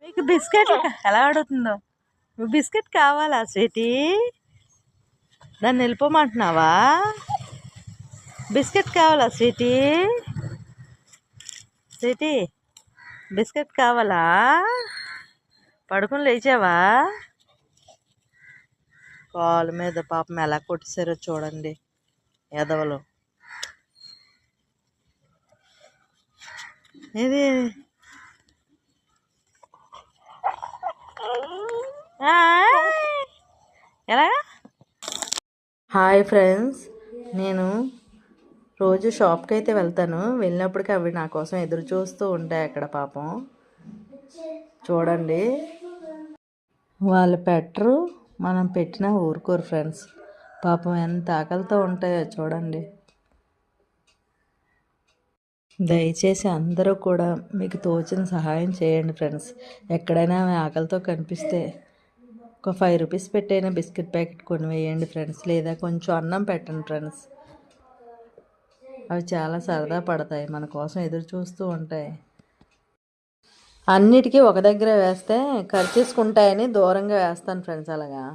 మీకు బిస్కెట్ ఎలా అడుగుతుందో, బిస్కెట్ కావాలా స్వీటీ? దాన్ని వెళ్ళిపోమంటున్నావా? బిస్కెట్ కావాలా స్వీటీ? స్వీటీ బిస్కెట్ కావాలా? పడుకుని లేచావా? కాలు మీద పాపం ఎలా కొట్టేశారో చూడండి ఎదవలు. ఇది ఎలా? హాయ్ ఫ్రెండ్స్, నేను రోజు షాప్కి అయితే వెళ్తాను. వెళ్ళినప్పటికీ అవి నా కోసం ఎదురు చూస్తూ ఉంటాయి అక్కడ. పాపం చూడండి, వాళ్ళు పెట్టరు, మనం పెట్టినా ఊరుకోరు ఫ్రెండ్స్. పాపం ఎంత ఆకలితో ఉంటాయో చూడండి. దయచేసి అందరూ కూడా మీకు తోచిన సహాయం చేయండి ఫ్రెండ్స్. ఎక్కడైనా ఆమె ఆకలితో కనిపిస్తే ఒక 5 రూపీస్ పెట్టైనా బిస్కెట్ ప్యాకెట్ కొని వేయండి ఫ్రెండ్స్, లేదా కొంచెం అన్నం పెట్టండి ఫ్రెండ్స్. అవి చాలా సరదా పడతాయి, మన కోసం ఎదురు చూస్తూ ఉంటాయి. అన్నిటికీ ఒక దగ్గర వేస్తే ఖర్చేసుకుంటాయని దూరంగా వేస్తాను ఫ్రెండ్స్. అలాగా